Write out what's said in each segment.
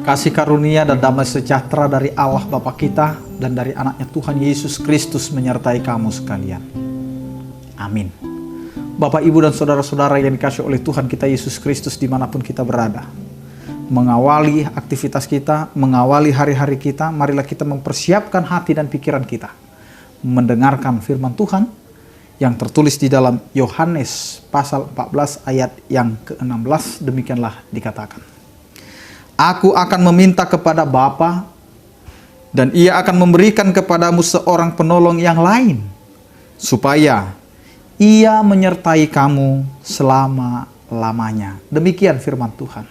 Kasih karunia dan damai sejahtera dari Allah Bapa kita dan dari anaknya Tuhan Yesus Kristus menyertai kamu sekalian. Amin. Bapak, Ibu, dan saudara-saudara yang dikasihi oleh Tuhan kita Yesus Kristus dimanapun kita berada. Mengawali aktivitas kita, mengawali hari-hari kita, marilah kita mempersiapkan hati dan pikiran kita. Mendengarkan firman Tuhan yang tertulis di dalam Yohanes pasal 14 ayat yang ke-16, demikianlah dikatakan. Aku akan meminta kepada Bapa, dan Ia akan memberikan kepadamu seorang penolong yang lain, supaya Ia menyertai kamu selama-lamanya. Demikian firman Tuhan.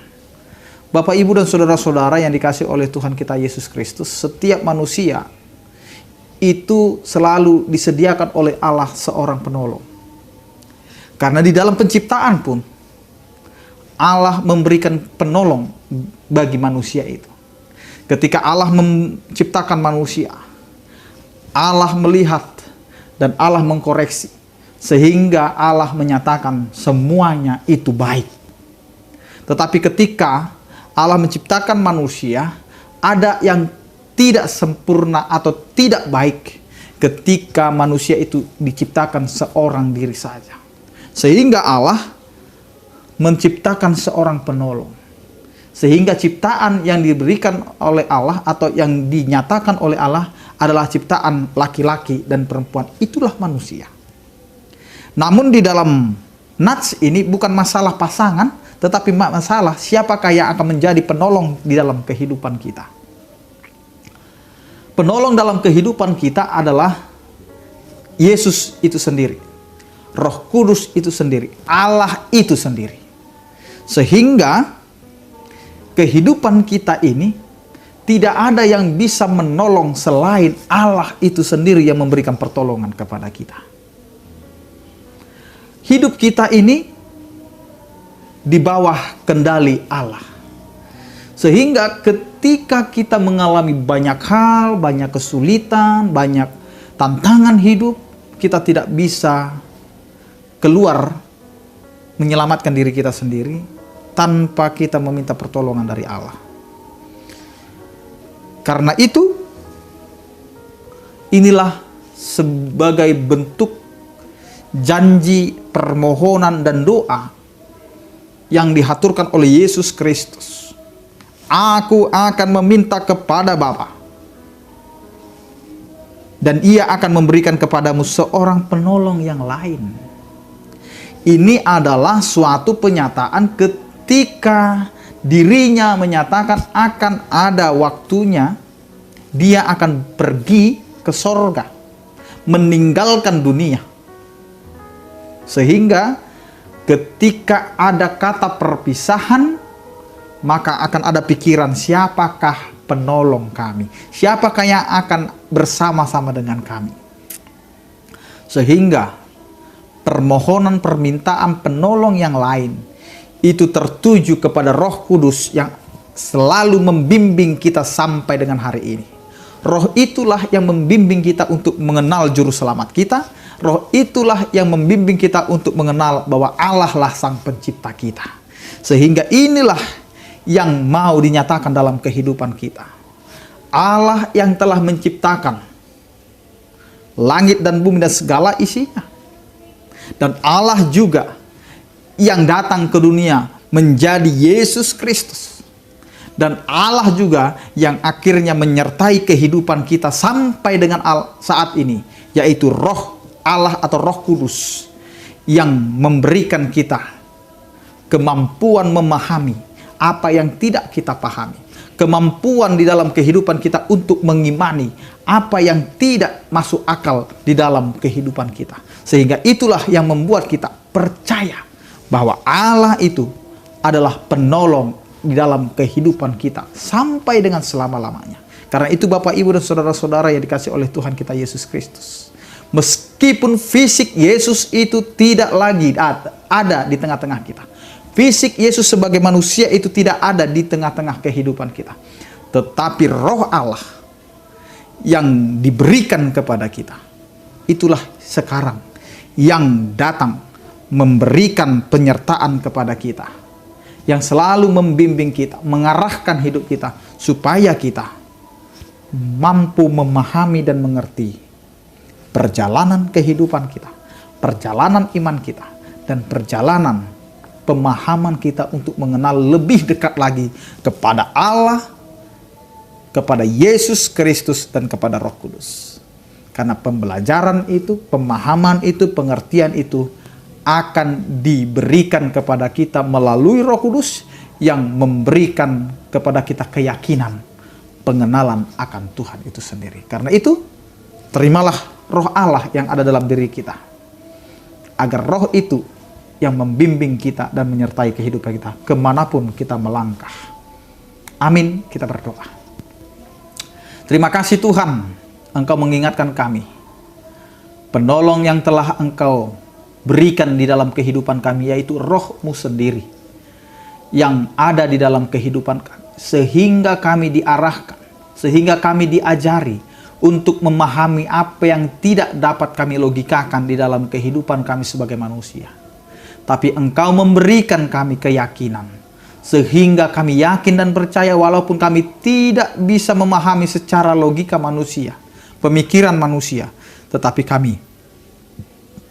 Bapak, Ibu, dan saudara-saudara yang dikasihi oleh Tuhan kita Yesus Kristus, setiap manusia itu selalu disediakan oleh Allah seorang penolong. Karena di dalam penciptaan pun, Allah memberikan penolong bagi manusia itu. Ketika Allah menciptakan manusia, Allah melihat dan Allah mengkoreksi, sehingga Allah menyatakan semuanya itu baik. Tetapi ketika Allah menciptakan manusia, ada yang tidak sempurna atau tidak baik ketika manusia itu diciptakan seorang diri saja. Sehingga Allah menciptakan seorang penolong. Sehingga ciptaan yang diberikan oleh Allah atau yang dinyatakan oleh Allah adalah ciptaan laki-laki dan perempuan. Itulah manusia. Namun di dalam nats ini bukan masalah pasangan, tetapi masalah siapakah yang akan menjadi penolong di dalam kehidupan kita. Penolong dalam kehidupan kita adalah Yesus itu sendiri. Roh Kudus itu sendiri. Allah itu sendiri. Sehingga kehidupan kita ini tidak ada yang bisa menolong selain Allah itu sendiri yang memberikan pertolongan kepada kita. Hidup kita ini di bawah kendali Allah. Sehingga ketika kita mengalami banyak hal, banyak kesulitan, banyak tantangan hidup, kita tidak bisa keluar menyelamatkan diri kita sendiri tanpa kita meminta pertolongan dari Allah. Karena itu, inilah sebagai bentuk janji, permohonan, dan doa yang dihaturkan oleh Yesus Kristus. Aku akan meminta kepada Bapa, dan Ia akan memberikan kepadamu seorang penolong yang lain. Ini adalah suatu penyataan ketika dirinya menyatakan akan ada waktunya dia akan pergi ke sorga, meninggalkan dunia. Sehingga ketika ada kata perpisahan, maka akan ada pikiran, siapakah penolong kami? Siapakah yang akan bersama-sama dengan kami? Sehingga permohonan permintaan penolong yang lain itu tertuju kepada Roh Kudus yang selalu membimbing kita sampai dengan hari ini. Roh itulah yang membimbing kita untuk mengenal juru selamat kita. Roh itulah yang membimbing kita untuk mengenal bahwa Allah lah sang pencipta kita. Sehingga inilah yang mau dinyatakan dalam kehidupan kita. Allah yang telah menciptakan langit dan bumi dan segala isinya. Dan Allah juga yang datang ke dunia menjadi Yesus Kristus. Dan Allah juga yang akhirnya menyertai kehidupan kita sampai dengan saat ini, yaitu Roh Allah atau Roh Kudus yang memberikan kita kemampuan memahami apa yang tidak kita pahami, kemampuan di dalam kehidupan kita untuk mengimani apa yang tidak masuk akal di dalam kehidupan kita. Sehingga itulah yang membuat kita percaya bahwa Allah itu adalah penolong di dalam kehidupan kita sampai dengan selama-lamanya. Karena itu Bapak, Ibu, dan saudara-saudara yang dikasihi oleh Tuhan kita Yesus Kristus, meskipun fisik Yesus itu tidak lagi ada di tengah-tengah kita, fisik Yesus sebagai manusia itu tidak ada di tengah-tengah kehidupan kita, tetapi Roh Allah yang diberikan kepada kita, itulah sekarang yang datang memberikan penyertaan kepada kita, yang selalu membimbing kita, mengarahkan hidup kita supaya kita mampu memahami dan mengerti perjalanan kehidupan kita, perjalanan iman kita, dan perjalanan pemahaman kita untuk mengenal lebih dekat lagi kepada Allah, kepada Yesus Kristus, dan kepada Roh Kudus. Karena pembelajaran itu, pemahaman itu, pengertian itu akan diberikan kepada kita melalui Roh Kudus yang memberikan kepada kita keyakinan, pengenalan akan Tuhan itu sendiri. Karena itu, terimalah Roh Allah yang ada dalam diri kita, agar Roh itu yang membimbing kita dan menyertai kehidupan kita kemanapun kita melangkah. Amin. Kita berdoa. Terima kasih Tuhan, Engkau mengingatkan kami, penolong yang telah Engkau berikan di dalam kehidupan kami, yaitu Roh-Mu sendiri yang ada di dalam kehidupan kami, sehingga kami diarahkan, sehingga kami diajari untuk memahami apa yang tidak dapat kami logikakan di dalam kehidupan kami sebagai manusia. Tapi Engkau memberikan kami keyakinan, sehingga kami yakin dan percaya walaupun kami tidak bisa memahami secara logika manusia, pemikiran manusia, tetapi kami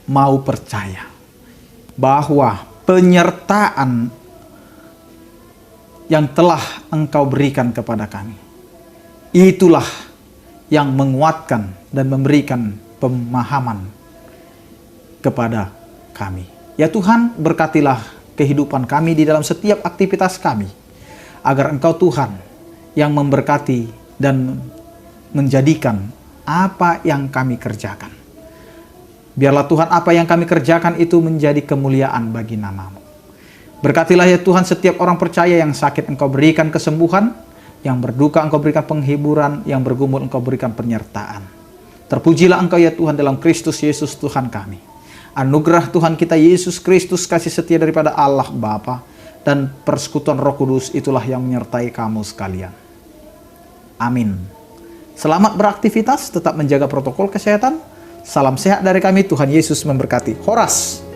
mau percaya bahwa penyertaan yang telah Engkau berikan kepada kami, itulah yang menguatkan dan memberikan pemahaman kepada kami. Ya Tuhan, berkatilah kehidupan kami di dalam setiap aktivitas kami, agar Engkau Tuhan yang memberkati dan menjadikan apa yang kami kerjakan. Biarlah Tuhan apa yang kami kerjakan itu menjadi kemuliaan bagi nama-Mu. Berkatilah ya Tuhan setiap orang percaya yang sakit Engkau berikan kesembuhan, yang berduka Engkau berikan penghiburan, yang bergumul Engkau berikan penyertaan. Terpujilah Engkau ya Tuhan dalam Kristus Yesus Tuhan kami. Anugerah Tuhan kita Yesus Kristus, kasih setia daripada Allah Bapa, dan persekutuan Roh Kudus itulah yang menyertai kamu sekalian. Amin. Selamat beraktivitas, tetap menjaga protokol kesehatan. Salam sehat dari kami, Tuhan Yesus memberkati. Horas.